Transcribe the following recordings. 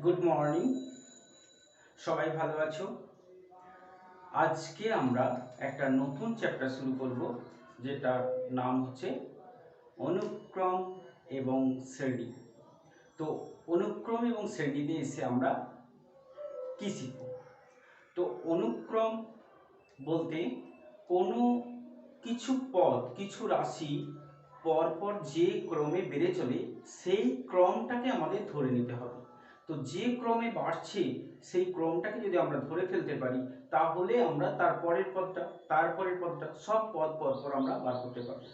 Good morning, সবাই ভালো আছো? আজকে আমরা একটা নতুন চ্যাপ্টার শুরু করব, যেটার নাম হচ্ছে অনুক্রম এবং শ্রেণী। তো অনুক্রম এবং শ্রেণীতে এসে আমরা কী শিখব? তো অনুক্রম বলতে কোনো কিছু পদ, কিছু রাশি পরপর যে ক্রমে বেড়ে চলে সেই ক্রমটাকে আমাদের ধরে নিতে হবে। তো যে ক্রমে বাড়ছে সেই ক্রমটাকে যদি আমরা ধরে ফেলতে পারি, তাহলে আমরা তারপরের পদটা সব পদ পরপর আমরা বার করতে পারবো।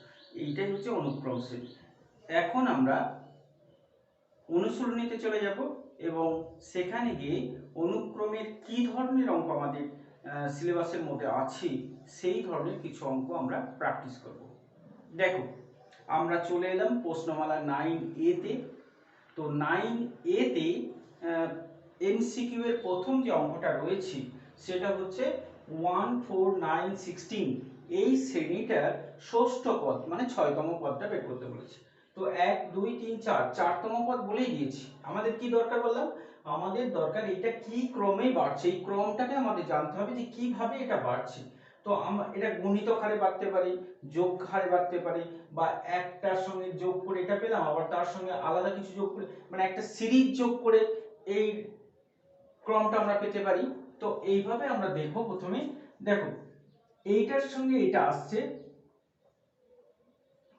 এইটাই হচ্ছে অনুক্রম শ্রেণী। এখন আমরা অনুসরণীতে চলে যাব এবং সেখানে গিয়ে অনুক্রমের কি ধরনের অঙ্ক আমাদের সিলেবাসের মধ্যে আছে সেই ধরনের কিছু অঙ্ক আমরা প্র্যাকটিস করব। দেখো, আমরা চলে এলাম প্রশ্নমালা 9A-তে। তো 9A-তে এমসিকিউ এর প্রথম যে অঙ্কটা রয়েছে সেটা হচ্ছে 1, 4, 9, 16 এই শ্রেণীটার ষষ্ঠ পদ মানে 6তম পদটা বের করতে বলেছে। তো 1, 2, 3, 4 4তম পদ বলেই দিয়েছি। আমাদের কি দরকার বললাম? আমাদের দরকার এটা কি ক্রমে বাড়ছে, এই ক্রমটাকে আমাদের জানতে হবে যে কিভাবে এটা বাড়ছে। তো আমরা এটা গুণিতক হারে বাড়তে পারি, যোগ হারে বাড়তে পারি, বা একটার সঙ্গে যোগ করে এটা পেলাম, আবার তার সঙ্গে আলাদা কিছু যোগ করে, মানে একটা সিরিজ যোগ করে এই ক্রমটা আমরা পেতে পারি। তো এইভাবে আমরা দেখব। প্রথমে দেখো, এইটার সঙ্গে এটা আসছে,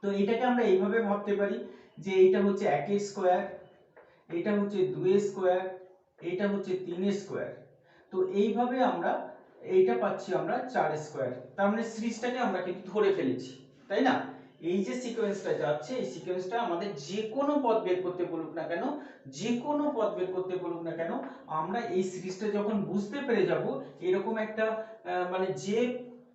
তো এটাকে আমরা এইভাবে ভাবতে পারি যে এইটা হচ্ছে 1 স্কয়ার, এটা হচ্ছে 2 স্কয়ার, এটা হচ্ছে 3 স্কয়ার। তো এইভাবে আমরা এইটা পাচ্ছি আমরা 4 স্কয়ার। তার মানে সিরিজটাকে আমরা কিন্তু ধরে ফেলেছি, তাই না? এই যে সিকোয়েন্সটা যাচ্ছে, এই সিকোয়েন্সটা আমাদের যে কোনো পদ বের করতে বলুক না কেন, যে কোনো পদ বের করতে বলুক না কেন, আমরা এই সিরিজটা যখন বুঝতে পেরে যাব, এরকম একটা মানে যে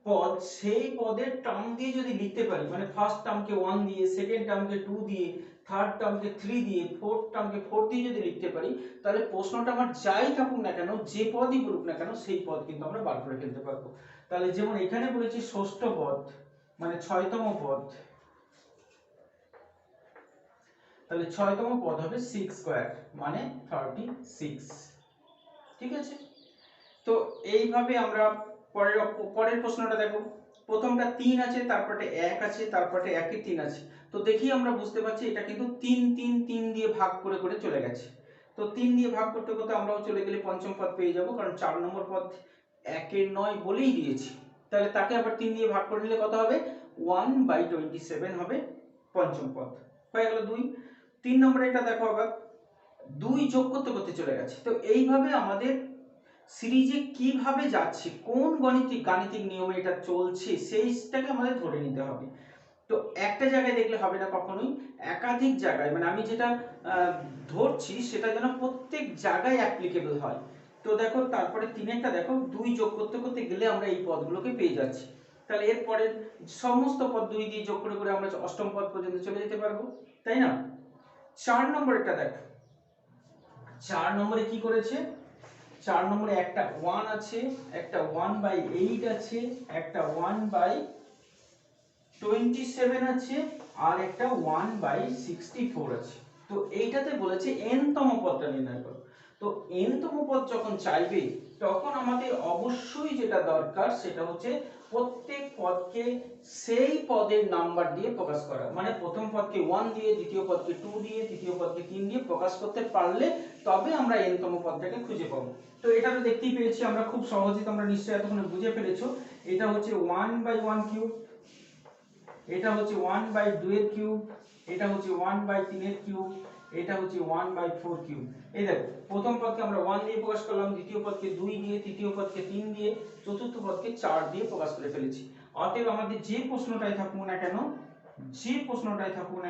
পদ, সেই পদের টার্ম দিয়ে যদি লিখতে পারি, মানে ফার্স্ট টার্মকে 1 দিয়ে, সেকেন্ড টার্মকে 2 দিয়ে, থার্ড টার্মকে 3 দিয়ে, ফোর্থ টার্মকে 4 দিয়ে যদি লিখতে পারি, তাহলে প্রশ্নটা আমার যাই থাকুক না কেন, যে পদই বলুক না কেন, সেই পদ কিন্তু আমরা বার করে ফেলতে পারবো। তাহলে যেমন এখানে বলেছি ষষ্ঠ পদ মানে 6তম পদ, তাহলে 6তম পদ হবে 6 স্কয়ার মানে 36। ঠিক আছে? তো এইভাবে আমরা পরের পরের প্রশ্নটা দেখো। প্রথমটা 3 আছে, তারপরে 1 আছে, তারপরে 1 এ 3 আছে। তো দেখি আমরা বুঝতে পারছি এটা কিন্তু 3 3 3 দিয়ে ভাগ করে করে চলে গেছে। তো 3 দিয়ে ভাগ করতে করতে আমরাও চলে গেলে পঞ্চম পদ পেয়ে যাব, কারণ 4 নম্বর পদ 1 এর 9 বলেই দিয়েছি। তাহলে তাকে আবার 3 দিয়ে ভাগ করে নিলে কত হবে? 1/27 হবে পঞ্চম পদ। হয়ে গেল 2। 3 নম্বরে এটা দেখো, আবার 2 যোগ করতে করতে চলে গেছে। তো এইভাবে আমাদের সিরিজে কিভাবে যাচ্ছে, কোন গাণিতিক নিয়মে এটা চলছে, সেইটাকে আমাদের ধরে নিতে হবে। তো একটা জায়গায় দেখলে হবে না কখনোই, একাধিক জায়গায়, মানে আমি যেটা ধরছি সেটা যেন প্রত্যেক জায়গায় অ্যাপ্লিকেবল হয়। তো দেখো, তারপরে 3-টা দেখো, 2 যোগ করতে করতে গেলে আমরা এই পদগুলোকে পেয়ে যাচ্ছি। তাহলে এরপরে সমস্ত পদ 2 দিয়ে যোগ করে করে আমরা অষ্টম পদ পর্যন্ত চলে যেতে পারবো, তাই না? 4 নম্বরটা দেখো, 4 নম্বরে কি করেছে? 4 নম্বরে একটা 1 আছে, একটা 1/8 আছে, একটা 1/27 আছে, আর একটা 1/64 আছে। তো এইটাতে বলেছে n তম পদটা নির্ণয় করো। তো n তম পদ যখন চাইবে, তখন আমাদের অবশ্যই যেটা দরকার সেটা হচ্ছে প্রত্যেক পদকে সেই পদের নাম্বার দিয়ে প্রকাশ করা। মানে প্রথম পদকে 1 দিয়ে, দ্বিতীয় পদকে 2 দিয়ে, তৃতীয় পদকে 3 দিয়ে প্রকাশ করতে পারলে তবে আমরা n তম পদটাকে খুঁজে পাবো। তো এটা তো দেখতেই পেয়েছি আমরা খুব সহজেই, তোমরা নিশ্চয়ই এতক্ষণে বুঝে ফেলেছো। এটা হচ্ছে 1/1 কিউব, এটা হচ্ছে 1/2 এর কিউব, এটা হচ্ছে 1/3 এর কিউব, এটা হচ্ছে 1/4 কিউব। এই দেখো, প্রথম পদকে আমরা 1 দিয়ে প্রকাশ করলাম, দ্বিতীয় পদকে 2 দিয়ে, তৃতীয় পদকে 3 দিয়ে, চতুর্থ পদকে 4 দিয়ে প্রকাশ করে ফেলেছি। অতএব আমাদের যে প্রশ্নটাই থাকুক না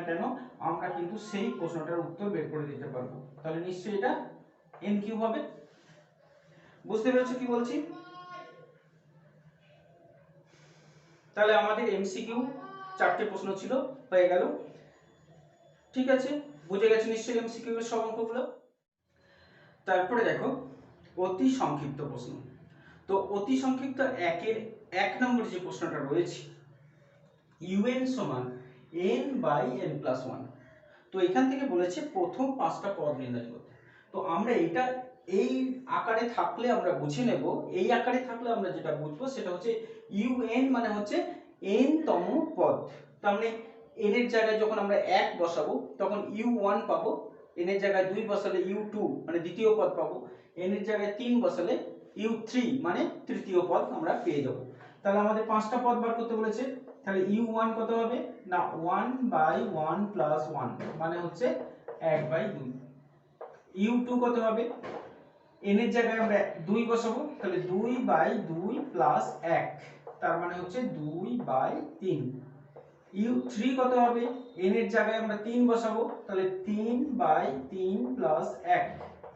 কেন, আমরা কিন্তু সেই প্রশ্নটার উত্তর বের করে দিতে পারবো। তাহলে নিশ্চয়ই এটা n কিউব হবে। বুঝতে পেরেছো কি বলছি? তাহলে আমাদের এমসিকিউ 4টে প্রশ্ন ছিল, হয়ে গেল। ঠিক আছে, বুঝে গেছো নিশ্চয়ই এমসিকিউ এর সব অঙ্কগুলো। তারপরে দেখো অতি সংক্ষিপ্ত প্রশ্ন। তো অতি সংক্ষিপ্ত 1-এর 1 নম্বর যে প্রশ্নটা রয়েছে, un সমান n/n+1। তো এখান থেকে বলেছে প্রথম 5টা পদ নির্ণয় করতে। তো আমরা এটা এই আকারে থাকলে আমরা বুঝে নেব, এই আকারে থাকলে আমরা যেটা বুঝবো সেটা হচ্ছে un মানে হচ্ছে n তম পদ। তার মানে n এর জায়গায় যখন আমরা 1 বসাবো তখন u1 পাবো, n এর জায়গায় 2 বসালে u2 মানে দ্বিতীয় পদ পাবো, n এর জায়গায় 3 বসালে u3 মানে তৃতীয় পদ আমরা পেয়ে যাব। তাহলে আমাদের 5টা পদ বার করতে বলেছে, তাহলে u1 কত হবে না 1/1 + 1 মানে হচ্ছে 1/2। u2 কত হবে, n এর জায়গায় আমরা 2 বসাবো, তাহলে 2/2 + 1 তার মানে হচ্ছে 2/3। u3 কত হবে, n এর জায়গায় আমরা 3 বসাবো, তাহলে 3/3 + 1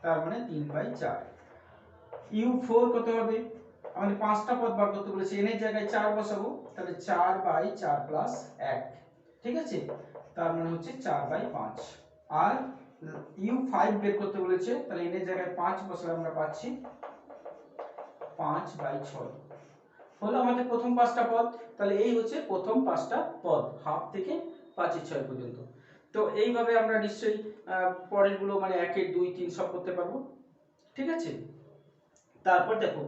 তার মানে 3/4। u4 কত হবে, আমাদের 5টা পদ বার করতে বলেছে, n এর জায়গায় 4 বসাবো, তাহলে 4/4 + 1 ঠিক আছে, তার মানে হচ্ছে 4/5। আর u5 বের করতে বলেছে, তাহলে n এর জায়গায় 5 বসালে আমরা পাচ্ছি 5/6 হলো আমাদের প্রথম 5টা পদ। তাহলে এই হচ্ছে প্রথম 5টা পদ, হাফ থেকে 5/6 পর্যন্ত। তো এইভাবে আমরা নিশ্চয়ই পরের গুলো মানে 1 2 3 সব করতে পারবো, ঠিক আছে। তারপর দেখো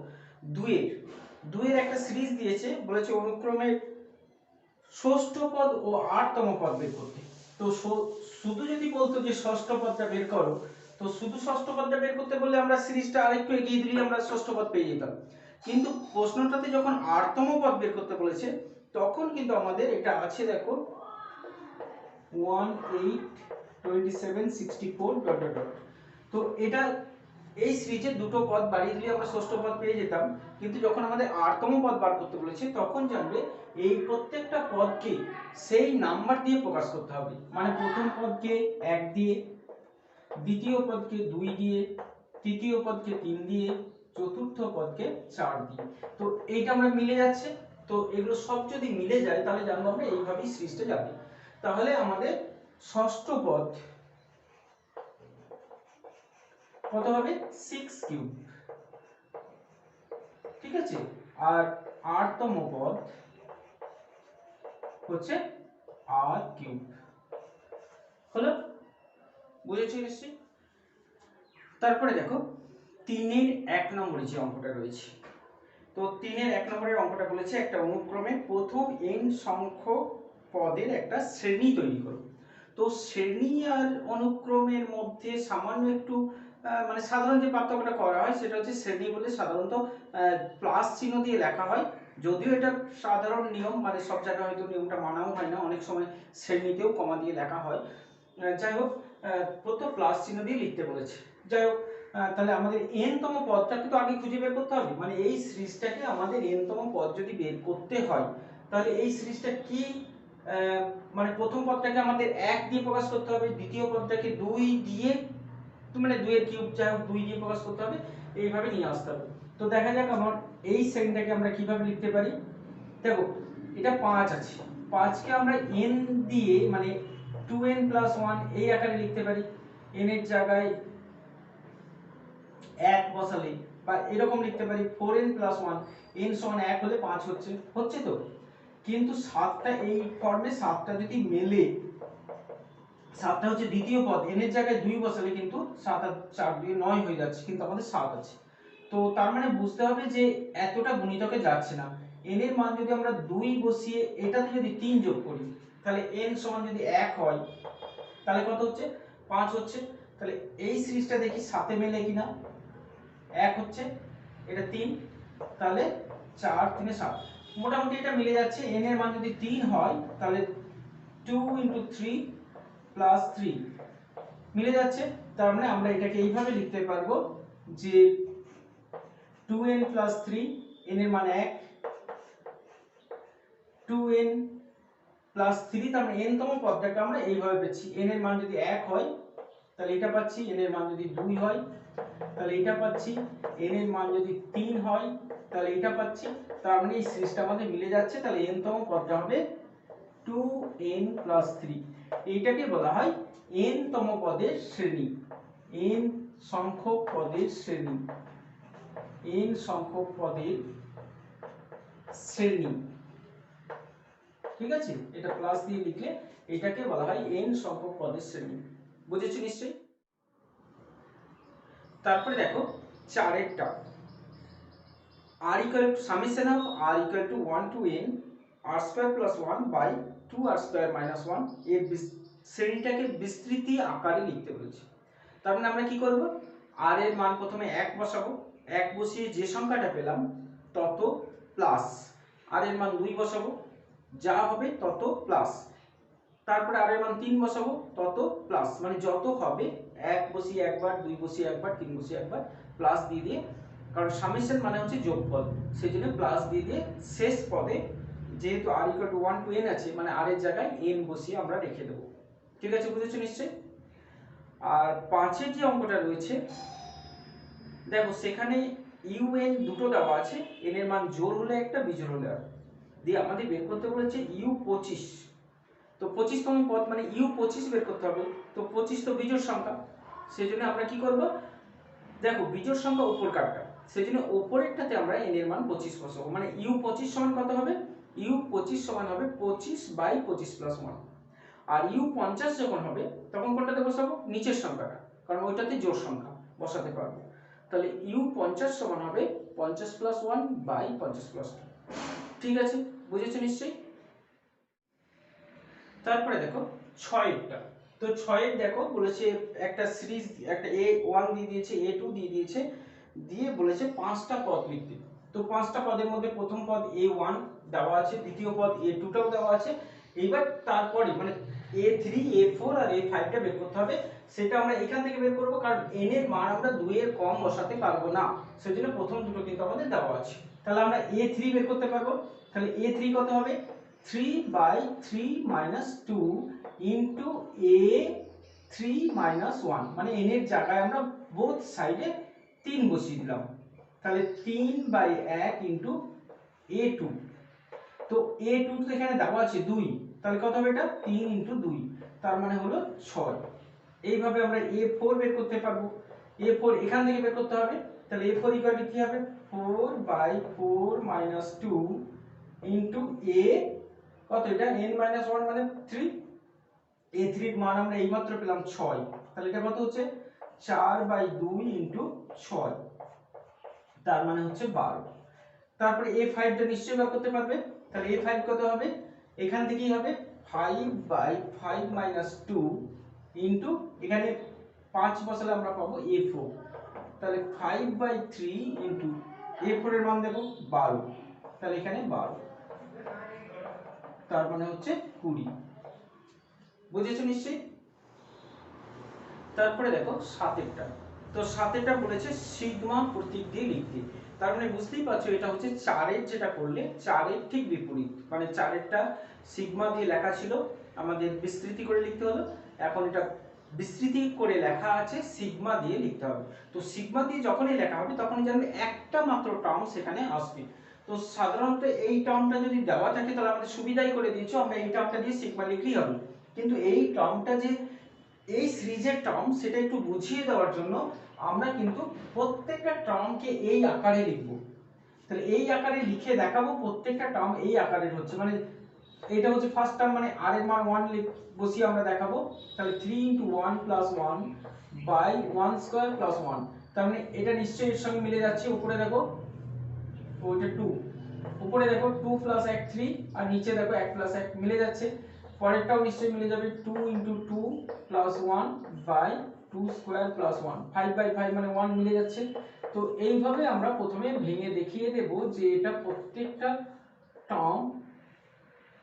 দুইয়ের একটা সিরিজ দিয়েছে, বলেছে অনুক্রমে ষষ্ঠ পদ ও 8তম পদ বের করতে। তো শুধু যদি বলতো যে ষষ্ঠ পদটা বের করো, তো শুধু ষষ্ঠ পদটা বের করতে বললে আমরা সিরিজটা আরেকটু এগিয়ে দিলেই আমরা ষষ্ঠ পদ পেয়ে যেতাম। কিন্তু প্রশ্নটাতে যখন 8তম পদ বের করতে বলেছে তখন কিন্তু আমাদের এটা আছে দেখো 1 8 27 64 ... তো এটা এই সিরিজের দুটো পদ বাড়িয়ে দিলে আমরা ষষ্ঠ পদ পেয়ে যেতাম। কিন্তু যখন আমাদের 8তম পদ বার করতে বলেছে তখন জানবে এই প্রত্যেকটা পদকে সেই নাম্বার দিয়ে প্রকাশ করতে হবে, মানে প্রথম পদকে 1 দিয়ে, দ্বিতীয় পদকে 2 দিয়ে, তৃতীয় পদকে 3 দিয়ে, চতুর্থ পদকে 4 দিয়ে। তো এইটা আমরা মিলে যাচ্ছে, তো এগুলো সব যদি মিলে যায় তাহলে জানবো আমরা এইভাবেই সিরিজটা যাবে। তাহলে আমাদের ষষ্ঠ পদ কত হবে 6 কিউব, ঠিক আছে। আর 8তম পদ হচ্ছে r কিউব। হলো, বুঝেছো নিশ্চয়ই। তারপরে দেখো 3-এর 1 নম্বরে যে অঙ্কটা রয়েছে, তো 3-এর 1 নম্বরের অঙ্কটা বলেছে একটা অনুক্রমে প্রথম n সংখ্যক পদের একটা শ্রেণী তৈরি করো। তো শ্রেণী আর অনুক্রমের মধ্যে সামান্য একটু মানে সাধারণ যে পার্থক্যটা করা হয় সেটা হচ্ছে শ্রেণী বলে সাধারণত প্লাস চিহ্ন দিয়ে লেখা হয়, যদিও এটা সাধারণ নিয়ম, মানে সব জায়গায় হয়তো নিয়মটা মানাও হয় না, অনেক সময় শ্রেণীতেও কমা দিয়ে লেখা হয়। যাই হোক প্রথম প্লাস চিহ্ন দিয়ে লিখতে বলেছে। যাই হোক তাহলে আমাদের n তম পদটাকে তো আগে খুঁজে বের করতে হবে, মানে এই সিরিজটাকে আমাদের n তম পদ যদি বের করতে হয় তাহলে এই সিরিজটা কি মানে প্রথম পদটাকে আমাদের 1 দিয়ে প্রকাশ করতে হবে, দ্বিতীয় পদটাকে 2 দিয়ে, মানে 2 এর কিউব যাই হোক 2 দিয়ে প্রকাশ করতে হবে, এইভাবে নিয়ে আসতে হবে। তো দেখা যাক আমার এই শ্রেণীটাকে আমরা কিভাবে লিখতে পারি। দেখো এটা 5 আছে, 5 কে আমরা n দিয়ে মানে 2n + 1 এই আকারে লিখতে পারি, n এর জায়গায় 1 বসালে, বা এরকম লিখতে পারি 4n + 1 n সমান 1 হলে 5 হচ্ছে তো। কিন্তু 7টা এই ফর্মে 7টা যদি মেলে, 7টা হচ্ছে দ্বিতীয় পদ, n এর জায়গায় 2 বসালে কিন্তু 7 আর 4 দিয়ে 9 হয়ে যাচ্ছে, কিন্তু আমাদের 7 আছে। তো তার মানে বুঝতে হবে যে এতটা গুণিতকে যাচ্ছে না। n এর মান যদি আমরা 2 বসিয়ে এটাতে যদি 3 যোগ করি, তাহলে n সমান যদি 1 হয় তাহলে কত হচ্ছে 5 হচ্ছে। তাহলে এই সিরিজটা দেখি 7 এ মেলে কিনা, 1 হচ্ছে, এটা 3, তাহলে 4 3 7, মোটামুটি এটা মিলে যাচ্ছে। n এর মান যদি 3 হয় তাহলে 2 × 3 + 3 মিলে যাচ্ছে। তার মানে আমরা এটাকে এইভাবে লিখতে পারবো যে 2n + 3, n এর মান 1, 2n + 3, তার মানে n তম পদটাকে আমরা এইভাবে পেয়েছি। n এর মান যদি 1 হয় তাহলে এটা পাচ্ছি, n এর মান যদি 2 হয় তাহলে এটা পাচ্ছি, n এর মান যদি 3 হয় তাহলে এটা পাচ্ছি। তার মানে এই সিরিজটা আমাদের মিলে যাচ্ছে। তাহলে n তম পদটা হবে 2n + 3। এইটাকে বলা হয় n তম পদের শ্রেণী, n সংখ্যক পদের শ্রেণী, n সংখ্যক পদের শ্রেণী, ঠিক আছে। এটা প্লাস দিয়ে লিখলে এটাকে বলা হয় n সংখ্যক পদের শ্রেণী। বুঝেছো নিশ্চয়ই। তারপরে দেখো 4এরটা r equal to summation of r equal to 1 to n r square plus 1 by 2r square minus 1 এর শ্রেণীটাকে বিস্তৃতি আকারে লিখতে বলেছে। তার মানে আমরা কি করব, r এর মান প্রথমে 1 বসাবো, 1 বসিয়ে যে সংখ্যাটা পেলাম তত প্লাস r এর মান 2 বসাবো, যা হবে তত প্লাস, তারপরে r এর মান 3 বসাবো তত প্লাস, মানে যত হবে 1 বসিয়ে একবার, 2 বসিয়ে একবার, 3 বসিয়ে একবার প্লাস দিয়ে দিয়ে, কারণ সামেশন মানে হচ্ছে যোগফল, সেই জন্য প্লাস দিয়ে দিয়ে শেষ পদে যেহেতু r equal to 1 to n আছে মানে r এর জায়গায় n বসিয়ে আমরা রেখে দেব। ঠিক আছে, বুঝেছো নিশ্চয়ই। আর 5এর যে অঙ্কটা রয়েছে দেখো সেখানে un দুটো দেওয়া আছে, n এর মান জোড় হলে একটা, বিজোড় হলে আর, দিয়ে আমাদের বের করতে বলেছে u25। তো 25তম পদ মানে u25 বের করতে হবে। তো 25 তো বিজোড় সংখ্যা, সেই জন্য আমরা কি করব, দেখো বিজোড় সংখ্যা উপর কাটটা, সেই জন্য উপরেরটাতে আমরা n এর মান 25 বসাবো, মানে u25 সমান কত হবে, u25 সমান হবে 25/25 + 1। আর u50 যখন হবে তখন কোনটাতে বসাবো, নিচের সংখ্যাটা, কারণ ওইটাতে জোড় সংখ্যা বসাতে পারবো। তাহলে u50 সমান হবে 50 + 1/50 + 2। ঠিক আছে, বুঝেছো নিশ্চয়ই। তারপরে দেখো 6এরটা, তো 6এর দেখো বলেছে একটা সিরিজ, একটা a1 দিয়ে দিয়েছে, a2 দিয়ে দিয়েছে, দিয়ে বলেছে 5টা পদ লিখতে। তো 5টা পদের মধ্যে প্রথম পদ a1 দেওয়া আছে, দ্বিতীয় পদ a2টাও দেওয়া আছে, এইবার তারপরে মানে a3 a4 আর a5টা বের করতে হবে। সেটা আমরা এখান থেকে বের করব, কারণ n এর মান আমরা 2 এর কম বসাতে পারবো না, সেজন্য প্রথম দুটো কিন্তু আমাদের দেওয়া আছে। তাহলে আমরা a3 বের করতে পারবো। তাহলে a3 কত হবে, 3/3 - 2 into a3 - 1, মানে n এর জায়গায় আমরা বোথ সাইডে 3 বসিয়ে দিলাম। তাহলে 3/1 into a2, তো a2 তো এখানে দেওয়া আছে 2, তাহলে কত হবে এটা, 3 into 2, তার মানে হলো 6। এইভাবে আমরা a4 বের করতে পারবো। a4 এখান থেকে বের করতে হবে, তাহলে a4 = কি হবে, 4/4 - 2 into a কত, এটা n - 1 মানে 3, a3 এর মান আমরা এইমাত্র পেলাম 6, তাহলে এটা কত হচ্ছে 4/2 into 6, তার মানে হচ্ছে 12। তারপরে a5 টা নিশ্চয়ই বের করতে পারবে, তাহলে a5 কত হবে, এখান থেকেই হবে 5/5 - 2 into এখানে 5 বসালে আমরা পাবো a4, তাহলে 5/3 into a4 এর মান দেখো 12, তাহলে এখানে 12, তার মানে হচ্ছে 20। বুঝেছো নিশ্চয়ই। তারপরে দেখো 7এরটা, তো 7এরটা বলেছে সিগমা প্রতীক দিয়ে লিখতে। তার মানে বুঝতেই পারছো এটা হচ্ছে 4এর যেটা করলে 4এর ঠিক বিপরীত, মানে 4এরটা সিগমা দিয়ে লেখা ছিল, আমাদের বিস্তৃতি করে লিখতে হলো, এখন এটা বিস্তৃতি করে লেখা আছে, সিগমা দিয়ে লিখতে হবে। তো সিগমা দিয়ে যখনই লেখা হবে তখনই জানবে একটা মাত্র টার্ম সেখানে আসবে। তো সাধারণত এই টার্মটা যদি দেওয়া থাকে তাহলে আমাদের সুবিধাই করে দিয়েছো, আমরা এই টার্মটা দিয়ে সিগমা লিখলেই হবে, কিন্তু এই টার্মটা যে এই সিরিজের টার্ম সেটা একটু বুঝিয়ে দেওয়ার জন্য আমরা কিন্তু প্রত্যেকটা টার্মকে এই আকারে লিখব। তাহলে এই আকারে লিখে দেখাবো প্রত্যেকটা টার্ম এই আকারের হচ্ছে, মানে এটা হচ্ছে ফার্স্ট টার্ম, মানে r এর মান 1 বসিয়ে আমরা দেখাবো। তাহলে 3 × 1 + 1 by 1² + 1, তার মানে এটা নিশ্চয়ই এর সঙ্গে মিলে যাচ্ছে। উপরে দেখো ওইটা 2, উপরে দেখো 2 + 1 3, আর নিচে দেখো 1 + 1 মিলে যাচ্ছে। পরেরটাও নিশ্চয়ই মিলে যাবে, 2 × 2 + 1 by 2² + 1, 5/5 মানে 1 মিলে যাচ্ছে। তো এইভাবে আমরা প্রথমে ভেঙে দেখিয়ে দেব যে এটা প্রত্যেকটা টার্ম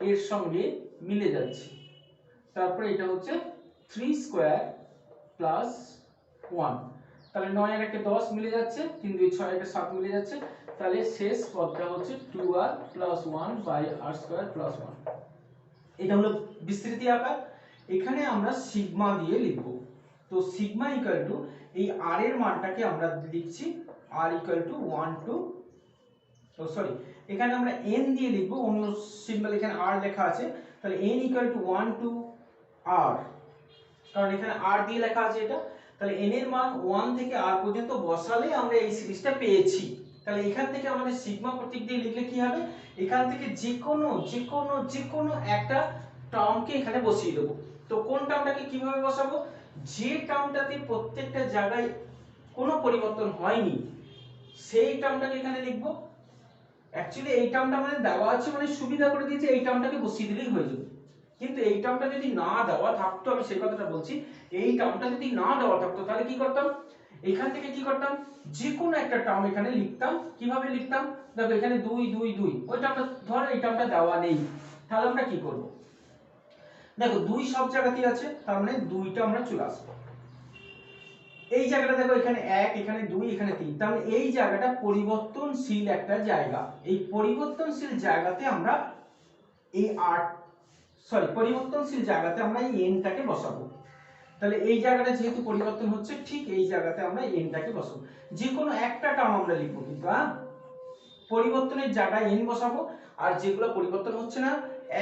এর সঙ্গে মিলে যাচ্ছে। তারপরে এটা হচ্ছে 3² + 1, তাহলে 9 আর 1 10 মিলে যাচ্ছে, 3 2 6 1 7 মিলে যাচ্ছে, তাহলে শেষ পদটা হচ্ছে 2r + 1 by r² + 1। এটা হলো বিস্তৃতি আকার। এখানে আমরা সিগমা দিয়ে লিখব। তো সিগমা = এই r এর মানটাকে আমরা লিখছি r = 1 to, তো সরি এখানে আমরা n দিয়ে লিখব, অন্য সিম্বল এখানে r লেখা আছে, তাহলে n = 1 to r, কারণ এখানে r দিয়ে লেখা আছে এটা, তাহলে n এর মান 1 থেকে r পর্যন্ত বসালে আমরা এই সিরিজটা পেয়েছি। তাহলে এখান থেকে আমাদের সিগমা প্রতীক দিয়ে লিখলে কি হবে, এখান থেকে যে কোনো একটা টার্মকে এখানে বসিয়ে দেব। তো কোন টার্মটাকে কিভাবে বসাবো, যে টার্মটাতে প্রত্যেকটা জায়গায় কোনো পরিবর্তন হয়নি, সেই টার্মটাকে এখানে লিখবো। অ্যাকচুয়ালি এই টার্মটা মানে দেওয়া আছে মানে সুবিধা করে দিয়েছে, এই টার্মটাকে বসিয়ে দিলেই হয়ে যাবে। কিন্তু এই টার্মটা যদি না দেওয়া থাকতো, আমি সেই কথাটা বলছি, এই টার্মটা যদি না দেওয়া থাকতো তাহলে কি করতাম, এখান থেকে কি করতাম, যে কোনো একটা টার্ম এখানে লিখতাম। কিভাবে লিখতাম, দেখো এখানে 2 2 2, ওই টার্মটা ধরো এই টার্মটা দেওয়া নেই, তাহলে আমরা কি করব, দেখো 2 সব জায়গাতেই আছে, তার মানে 2টা আমরা চলে আসবো। এই জায়গাটা দেখো এখানে 1, এখানে 2, এখানে 3, তাহলে এই জায়গাটা পরিবর্তনশীল একটা জায়গা। এই পরিবর্তনশীল জায়গাতে আমরা এই পরিবর্তনশীল জায়গাতে আমরা এই এনটাকে বসাবো। তাহলে এই জায়গাটা যেহেতু পরিবর্তন হচ্ছে, ঠিক এই জায়গাতে আমরা এনটাকে বসাবো। যে কোনো একটা টার্ম আমরা লিখবো, কিন্তু পরিবর্তনের জায়গায় এন বসাবো। আর যেগুলো পরিবর্তন হচ্ছে না,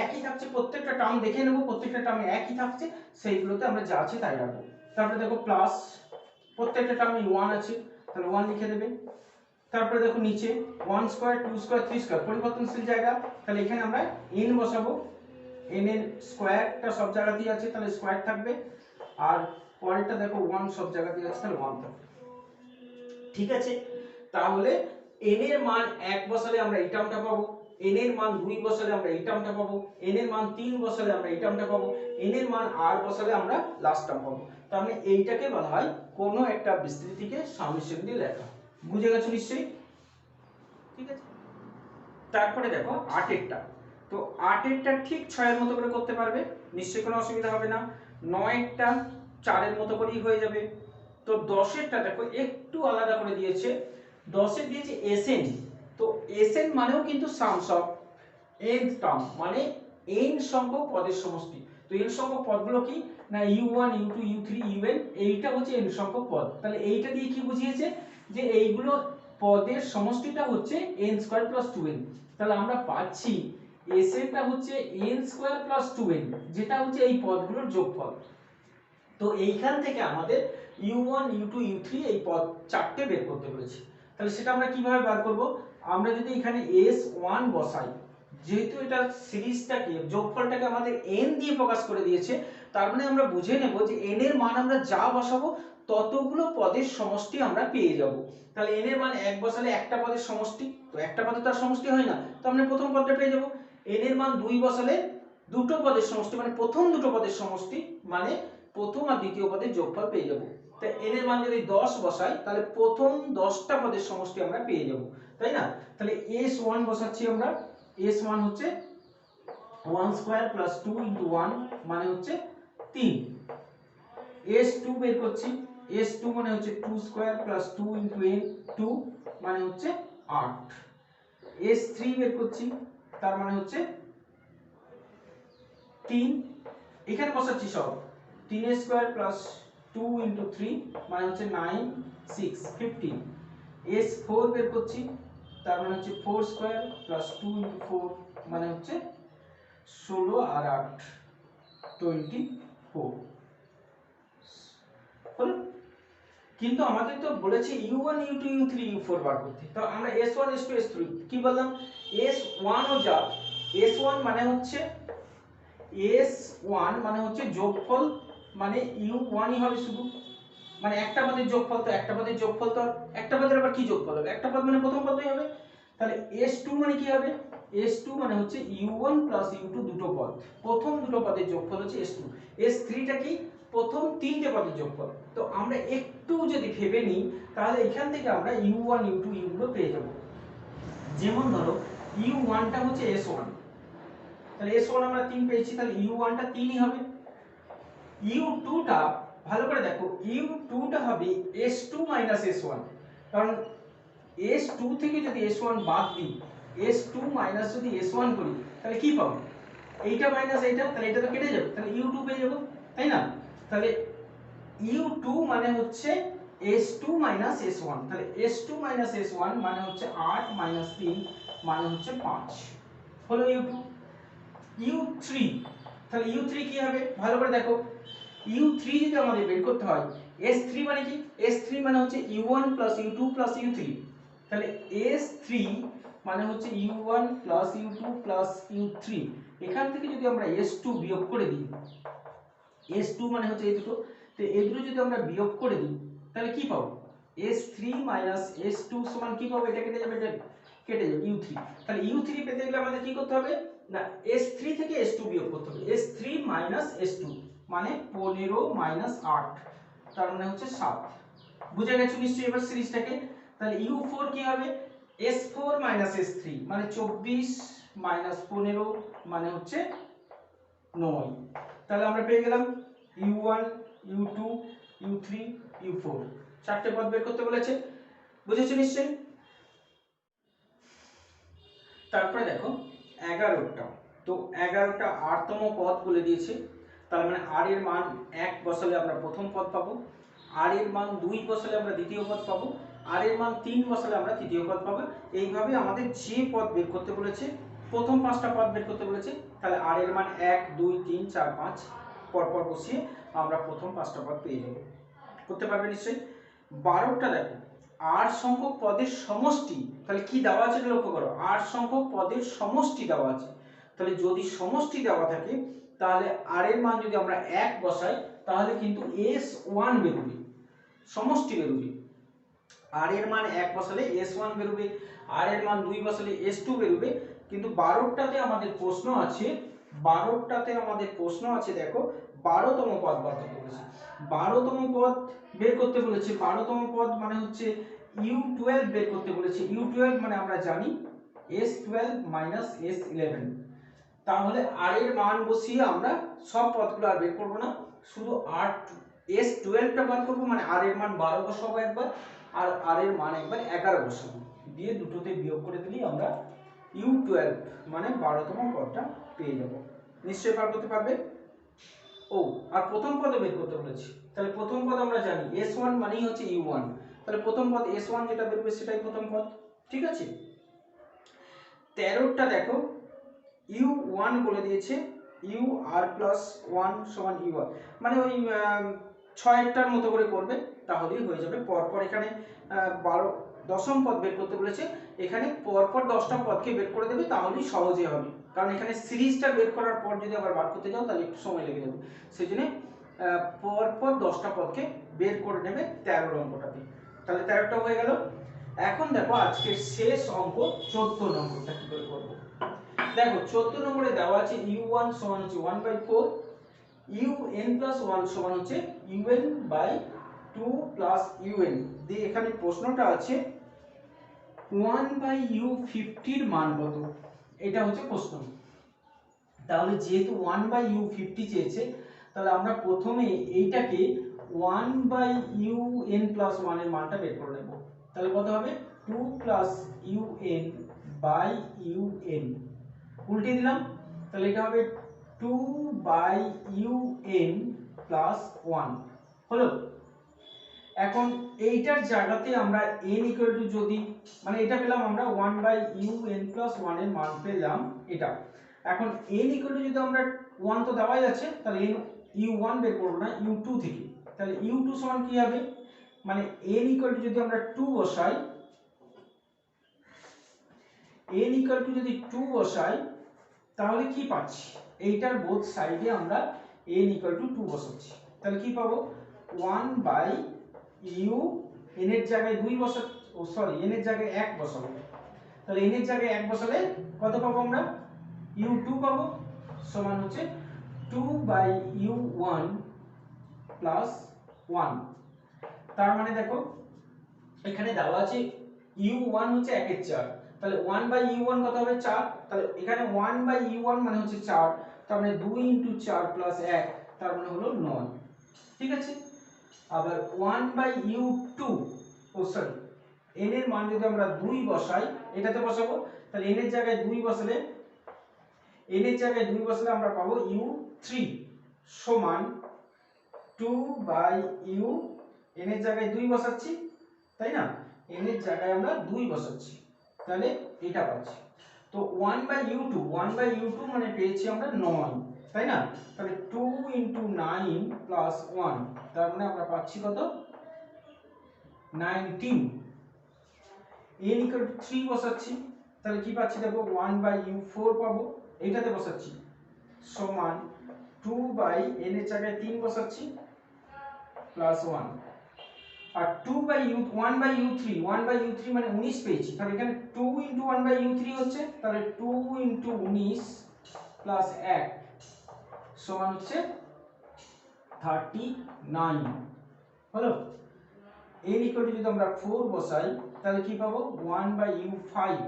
একই থাকছে, প্রত্যেকটা টার্ম দেখে নেবো, প্রত্যেকটা টার্মে একই থাকছে, সেইগুলোতে আমরা যা আছে তাই রাখবো। তারপরে দেখো প্লাস, প্রত্যেকটা টার্মে 1 আছে, তাহলে 1 লিখে দেবে। তারপরে দেখো নিচে 1 স্কয়ার 2 স্কয়ার 3 স্কয়ার পরিবর্তনশীল জায়গা, তাহলে এখানে আমরা n বসাবো। n এর স্কয়ারটা সব জায়গাতেই আছে, তাহলে স্কয়ার থাকবে। আর পরেরটা দেখো 1 সব জায়গাতেই আছে, তাহলে 1 থাকবে। ঠিক আছে, তাহলে n এর মান 1 বসালে আমরা এই টার্মটা পাবো, n এর মান 2 বসালে আমরা এই টার্মটা পাবো, n এর মান 3 বসালে আমরা এই টার্মটা পাবো, n এর মান r বসালে আমরা লাস্ট টার্ম পাবো। তার মানে এইটাকে বলা হয় কোনো একটা বিস্তৃতিকে সামেশন দিয়ে লেখা। বুঝে গেছো নিশ্চয়ই? ঠিক আছে, তারপরে দেখো 8 এরটা, তো 8 এরটা ঠিক 6 এর মতো করে করতে পারবে, নিশ্চয়ই কোনো অসুবিধা হবে না। 9 এরটা 4 এর মতো করেই হয়ে যাবে। তো 10 এরটা দেখো একটু আলাদা করে দিয়েছে, 10 এর দিয়েছে এসএন। তো এসএন মানেও কিন্তু সামস অফ nth টার্ম, মানে n সংখ্যক পদের সমষ্টি। তো n সংখ্যক পদগুলো কি না, u1 u2 u3 un, এইটা হচ্ছে n সংখ্যক পদ। তাহলে এইটা দিয়ে কি বুঝিয়েছে, যে এইগুলো পদের সমষ্টিটা হচ্ছে n স্কয়ার প্লাস 2n। তাহলে আমরা পাচ্ছি Sn টা হচ্ছে n স্কয়ার প্লাস 2n, যেটা হচ্ছে এই পদগুলোর যোগফল। তো এইখান থেকে আমাদের u1 u2 u3 এই পদ চারটে বের করতে বলেছে। তাহলে সেটা আমরা কিভাবে বার করব, আমরা যদি এখানে s1 বসাই, যেহেতু এটা সিরিজটাকে যোগফলটাকে আমাদের n দিয়ে প্রকাশ করে দিয়েছে, তার মানে আমরা বুঝে নেব যে n এর মান আমরা যা বসাবো ততগুলো পদের সমষ্টি আমরা পেয়ে যাব। তাহলে n এর মান 1 বসালে একটা পদের সমষ্টি, তো একটা পদে তো আর সমষ্টি হয় না, তো আমরা প্রথম পদটা পেয়ে যাব। n এর মান 2 বসালে দুটো পদের সমষ্টি, মানে প্রথম দুটো পদের সমষ্টি, মানে প্রথম আর দ্বিতীয় পদের যোগফল পেয়ে যাব। তাই n এর মান যদি 10 বসাই, তাহলে প্রথম 10টা পদের সমষ্টি আমরা পেয়ে যাব, তাই না? তাহলে s1 বসাচ্ছি আমরা, s1 হচ্ছে 1 স্কয়ার প্লাস 2 ইনটু 1 মানে হচ্ছে 3। s2 বের করছি, s2 মানে হচ্ছে 2 স্কয়ার প্লাস 2 ইনটু n 2 মানে হচ্ছে 8। s3 বের করছি, তার মানে হচ্ছে 3, এখানে বসাচ্ছি সব, 3 স্কয়ার প্লাস 2 ইনটু 3 মানে হচ্ছে 9 6 15। s4 বের করছি, তার মানে হচ্ছে 4 স্কয়ার প্লাস 2 ইনটু 4 মানে হচ্ছে 16 আর 8 24 হলো। কিন্তু আমাদের তো বলেছে u1 u2 u3 u4 বার করতে, তো আমরা s1 s2 s3 কি বললাম, s1 ও যা, s1 মানে হচ্ছে যোগফল, মানে u1 ই হবে শুধু, মানে একটা পদের যোগফল, তো একটা পদের যোগফল তো একটা পদের আবার কি যোগফল হবে, একটা পদ মানে প্রথম পদই হবে। তাহলে s2 মানে কি হবে, s2 মানে হচ্ছে u1 প্লাস u2 দুটো পদ, প্রথম দুটো পদের যোগফল হচ্ছে s2। s3 টা কি, প্রথম তিনটে পদের যোগফল। তো আমরা একটু যদি ভেবে নিই, তাহলে এখান থেকে আমরা u1 u2 u গুলো পেয়ে যাব। যেমন ধরো u1 টা হচ্ছে s1, তাহলে s1 আমরা 3 পেয়েছি, তাহলে u1 টা 3ই হবে। u2 টা ভালো করে দেখো, u2 টা হবে s2 s1, কারণ s2 থেকে যদি s1 বাদ দিই, s2 যদি s1 করি, তাহলে কি পাবো, এইটা মাইনাস এইটা, তাহলে এটা তো কেটে যাবে, তাহলে u2 পেয়ে যাবো, তাই না? তাহলে u2 মানে হচ্ছে s2 s1, তাহলে s2 s1 মানে হচ্ছে 8 3 মানে হচ্ছে 5 হলো u2। u3, তাহলে u3 কি হবে, ভালো করে দেখো, u3 যদি আমাদের বের করতে হয়, s3 মানে কি, s3 মানে হচ্ছে u1 u2 u3, তাহলে s3 মানে হচ্ছে u1 u2 u3। এখান থেকে যদি আমরা s2 বিয়োগ করে দিই, s2 মানে হচ্ছে এই দুটো, তো এই দুটো যদি আমরা বিয়োগ করে দিই, তাহলে কি পাবো, S3 মাইনাস S2 সমান কি পাবো, এটা কেটে যাবে, এটা কেটে যাবে U3। তাহলে U3 পেতে গেলে আমাদের কি করতে হবে না S3 থেকে S2 বিয়োগ করতে হবে। S3 মাইনাস S2 মানে 15 মাইনাস 8, তার মানে হচ্ছে 7। বুঝে গেছো নিশ্চয়ই এবার সিরিজটাকে। তাহলে U4 কি হবে, S4 মাইনাস S3 মানে 24 মাইনাস 15 মানে হচ্ছে 9। তাহলে আমরা পেয়ে গেলাম U1 U2 U3 U4, চারটে পদ বের করতে বলেছে। বুঝেছো নিশ্চয়ই। তারপরে দেখো 11টা, তো 11টা r-তম পদ বলে দিয়েছে। তার মানে r এর মান 1 বসালে আমরা প্রথম পদ পাবো, r এর মান 2 বসালে আমরা দ্বিতীয় পদ পাবো, r এর মান 3 বসালে আমরা তৃতীয় পদ পাবো। এইভাবে আমাদের যে পদ বের করতে বলেছে, প্রথম 5টা পদ বের করতে বলেছে, তাহলে r এর মান 1 2 3 4 5 পরপর বসিয়ে আমরা প্রথম 5টা পদ পেয়ে যাব। করতে পারবে নিশ্চয়ই। 12টা দেখো r সংখ্যক পদের সমষ্টি, তাহলে কি দেওয়া আছে লক্ষ্য করো, r সংখ্যক পদের সমষ্টি দেওয়া আছে। তাহলে যদি সমষ্টি দেওয়া থাকে তাহলে r এর মান যদি আমরা 1 বসাই তাহলে কিন্তু s1 বেরোবে, সমষ্টি বেরোবে। r এর মান 1 বসালে s1 বেরোবে, r এর মান 2 বসালে s2 বেরোবে। কিন্তু 12টাতে আমাদের প্রশ্ন আছে, 12টাতে আমাদের প্রশ্ন আছে দেখো 12তম পদ বার করতে বলেছে। 12তম পদ বের করতে বলেছে, 12তম পদ মানে হচ্ছে U12 বের করতে বলেছে। U12 মানে আমরা জানি S12 মাইনাস S11। তাহলে r এর মান বসিয়ে আমরা সব পদগুলো আর বের করব না, শুধু S12টা বার করব, মানে r এর মান 12 বসাবো একবার, আর r এর মান একবার 11 বসাবো, দিয়ে দুটোতে বিয়োগ করে দিলেই আমরা U12 মানে 12তম পদটা পেয়ে যাব। নিশ্চয়ই বার করতে পারবে। ও আর প্রথম পদে বের করতে বলেছি, তাহলে প্রথম পদ আমরা জানি S1 মানেই হচ্ছে U1, তাহলে প্রথম পদ S1 যেটা বেরোবে সেটাই প্রথম পদ। ঠিক আছে। 13টা দেখো U1 বলে দিয়েছে, UR প্লাস 1 সমান UR, মানে ওই 6টার মতো করে করবে তাহলেই হয়ে যাবে। পরপর এখানে 10ম পদ বের করতে বলেছে, এখানে পরপর 10টা পদকে বের করে দেবে তাহলেই সহজে হবে। কারণ এখানে সিরিজটা বের করার পর যদি আবার বার করতে যাও তাহলে একটু সময় লেগে যাবে, সেই জন্য পরপর 10টা পদকে বের করে নেবে 13 অঙ্কটাতে। তাহলে 13টা হয়ে গেল। এখন দেখো আজকের শেষ অঙ্ক 14 নম্বরটা কি করে করব। দেখো 14 নম্বরে দেওয়া আছে u1 সমান হচ্ছে 1/4, un প্লাস 1 সমান হচ্ছে un বাই 2 প্লাস un। দিয়ে এখানে প্রশ্নটা আছে 1/u50 এর মান কত, এটা হচ্ছে প্রশ্ন। তাহলে যেহেতু 1/u50 চেয়েছে, তাহলে আমরা প্রথমে এইটাকে 1/un প্লাস 1 এর মানটা বের করে নেব। তাহলে কত হবে 2 প্লাস un বাই un, উল্টে দিলাম, তাহলে এটা হবে 2/un প্লাস 1 হলো। এখন এইটার জায়গাতে আমরা n ইকুয়াল টু যদি, মানে এটা পেলাম আমরা 1/un প্লাস 1 এর মান পেলাম এটা। এখন n ইকুয়াল টু যদি আমরা 1 তো দেওয়াই আছে, তাহলে n u1 বের করব না u2 থেকে, তাহলে u2 সমান কি হবে, মানে n ইকুয়াল টু যদি আমরা 2 বসাই, n ইকুয়াল টু যদি 2 বসাই তাহলে কি পাচ্ছি, এইটার বোথ সাইডে আমরা n ইকুয়াল টু 2 বসাচ্ছি, তাহলে কি পাবো 1/u, n এর জায়গায় 2 বসা, ও সরি n এর জায়গায় 1 বসাবো, তাহলে n এর জায়গায় 1 বসালে কত পাবো আমরা u2 পাবো, সমান হচ্ছে 2/u1 প্লাস 1। তার মানে দেখো এখানে দেওয়া আছে u1 হচ্ছে 1 এর 4, তাহলে 1/u1 কত হবে 4, তাহলে এখানে 1/u1 মানে হচ্ছে 4, তার মানে 2 * 4 প্লাস 1, তার মানে হলো 9। ঠিক আছে। আবার 1/u2, ও সরি n এর মান যদি আমরা 2 বসাই, এটাতে বসাবো, তাহলে n এর জায়গায় 2 বসালে, n এর জায়গায় 2 বসালে আমরা পাবো u3 সমান 2/u, n এর জায়গায় 2 বসাচ্ছি, তাই না, n এর জায়গায় আমরা 2 বসাচ্ছি, তাহলে এটা পাচ্ছি। তো 1/u2 মানে পেয়েছি আমরা 9, তাই না, তাহলে 2 * 9 প্লাস 1, তার মানে আমরা পাচ্ছি কত 19। n = 3 বসাচ্ছি, তাহলে কি পাচ্ছি দেখো 1/u4 পাবো, এইটাতে বসাচ্ছি, সমান 2/n এর জায়গায় 3 বসাচ্ছি প্লাস 1, আর 1/u3 মানে 19 পেয়েছি, তাহলে এখানে 2 × 1/u3 হচ্ছে, তাহলে 2 × 19 প্লাস 1 সমান হচ্ছে 39 হলো। এর ইকুয়াল টু যদি আমরা 4 বসাই তাহলে কি পাবো, 1/u5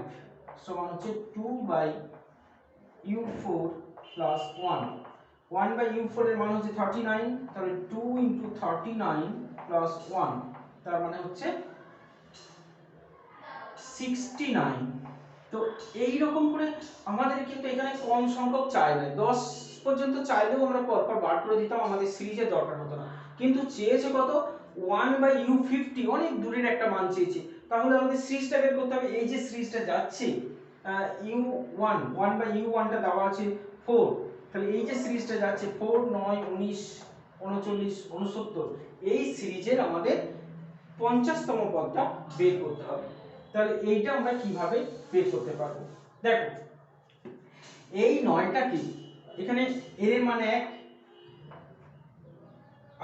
সমান হচ্ছে 2/u4 প্লাস 1। 1/u4 এর মান হচ্ছে 39, তাহলে 2 × 39 প্লাস 1 তার মানে হচ্ছে 69। তো এই রকম করে আমাদের কিন্তু এখানে কম সংখ্যক চাই না, 10 পর্যন্ত চাইলেও আমরা পরপর বার করে দিতাম, আমাদের সিরিজের দরকার হতো না। কিন্তু চেয়েছে কত, 1/u50, অনেক দূরের একটা মান চেয়েছে, তাহলে আমাদের সিরিজটা বের করতে হবে। এই যে সিরিজটা যাচ্ছে u1 1/u1 টা দেওয়া আছে 4, তাহলে এই যে সিরিজটা যাচ্ছে 4 9 19 39 69, এই সিরিজের আমাদের 50তম পদটা বের করতে হবে। তাহলে এইটা আমরা কিভাবে বের করতে পারবো, দেখো এই 9টা কি, এখানে এর মানে 1,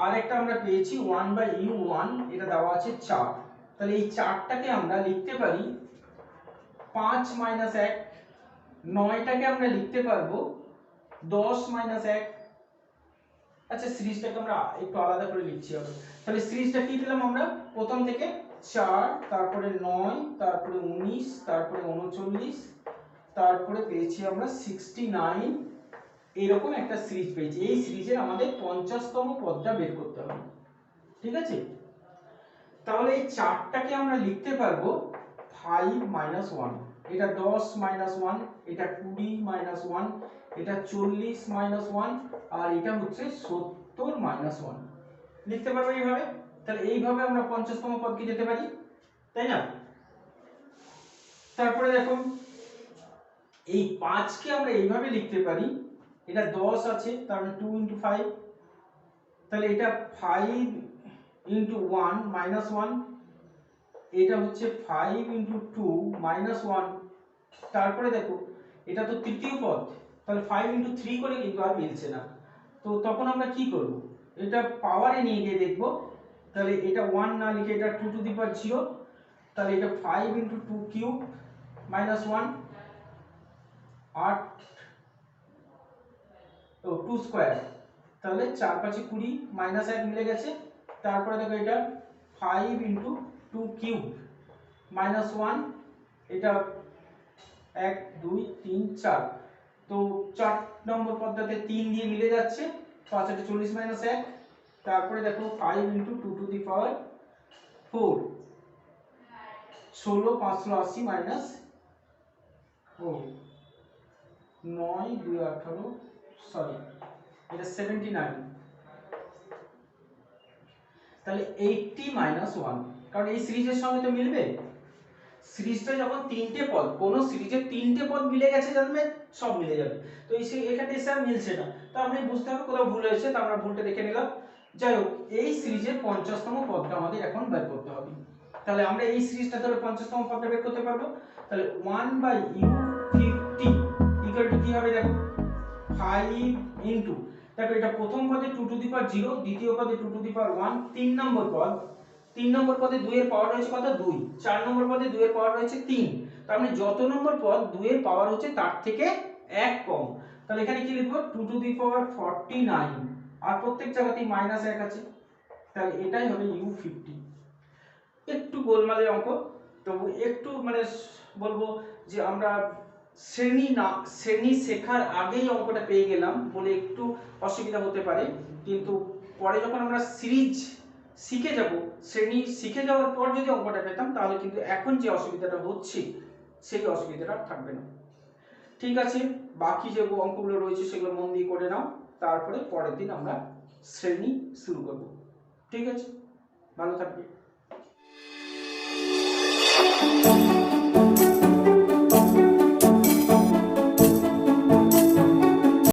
আর একটা আমরা পেয়েছি 1/u1, এটা দেওয়া আছে 4, তাহলে এই 4টাকে আমরা লিখতে পারি 5 - 1, 9টাকে আমরা লিখতে পারবো 10 - 1। আচ্ছা সিরিজটাকে আমরা একটু আলাদা করে লিখছি আবার, তাহলে সিরিজটা কি পেলাম আমরা, প্রথম থেকে 4, তারপরে 9, তারপরে 19, তারপরে 39, তারপরে পেয়েছি আমরা 69, এরকম একটা সিরিজ পেয়েছি। এই সিরিজের আমাদের 50তম পদটা বের করতে হবে, ঠিক আছে। তাহলে এই 4টাকে আমরা লিখতে পারবো 5 - 1, এটা 10 - 1, এটা 20 - 1, এটা 40 - 1, আর এটা হচ্ছে 70 - 1, লিখতে পারবো এইভাবে। তাহলে এইভাবে আমরা 50তম পদকে যেতে পারি, তাই না। তারপরে দেখো এই 5কে আমরা এইভাবে লিখতে পারি, এটা 10 আছে, তার মানে 2 × 5, তাহলে এটা 5 × 1 - 1, এটা হচ্ছে 5 × 2 - 1, তারপরে দেখো এটা তো তৃতীয় পদ, তাহলে 5 × 3 করে কিন্তু আর মিলছে না, তো তখন আমরা কি করব, এটা পাওয়ারে নিয়ে গিয়ে দেখব, তাহলে এটা 1 না লিখে এটা 2 টু দি পাওয়ার 0, তাহলে এটা 5 × 2 কিউব -1 8 ও 2 স্কয়ার, তাহলে 4 5 20 -1 মিলে গেছে। তারপরে দেখো এটা 5 × 2 কিউব -1, এটা 1 2 3 4, তো 4 নম্বর পদটাতে 3 দিয়ে মিলে যাচ্ছে, 5 8 40 -1, তারপরে দেখো 5 × 2 টু দি পাওয়ার 4 16 5 80 মাইনাস ও 9 2 18, সরি এটা 79, তাহলে 80 - 1, কারণ এই সিরিজের সঙ্গে তো মিলবে। সিরিজটা যখন তিনটে পদ, কোন সিরিজের তিনটে পদ মিলে গেছে জানবে সব মিলে যাবে, তো এই এখানে এসে আর মিলছে না, তো আমরা বুঝতে হবে কোথাও ভুল হয়েছে, তো আমরা ভুলটা দেখে নিলাম। যাই হোক এই সিরিজের 50তম পদটা আমাদের এখন বের করতে হবে। তাহলে আমরা এই সিরিজটা ধরে 50তম পদটা বের করতে পারবো। তাহলে 1/u50 ইকুয়াল টু কি হবে, দেখো 5 ইনটু, দেখো এটা প্রথম পদে 2 টু দি পাওয়ার 0, দ্বিতীয় পদে 2 টু দি পাওয়ার 1, 3 নম্বর পদ, 3 নম্বর পদে 2 এর পাওয়ার রয়েছে কত, 2, 4 নম্বর পদে 2 এর পাওয়ার রয়েছে 3, তার মানে যত নম্বর পদ 2 এর পাওয়ার হচ্ছে তার থেকে 1 কম, তাহলে এখানে কি লিখব 2 টু দি পাওয়ার 49, আর প্রত্যেক জায়গাতেই -1 আছে, তাহলে এটাই হবে u50। একটু গোলমালের অঙ্ক, তবু একটু মানে বলবো যে আমরা শ্রেণী শেখার আগেই অঙ্কটা পেয়ে গেলাম বলে একটু অসুবিধা হতে পারে, কিন্তু পরে যখন আমরা সিরিজ শিখে যাব, শ্রেণী শিখে যাওয়ার পর যদি অঙ্কটা পেতাম তাহলে কিন্তু এখন যে অসুবিধাটা হচ্ছে সেই অসুবিধাটা থাকবে না। ঠিক আছে, বাকি যে অঙ্কগুলো রয়েছে সেগুলো মন দিয়ে করে নাও, তারপরে পরের দিন আমরা শ্রেণী শুরু করব। ঠিক আছে, ভালো থাকবে।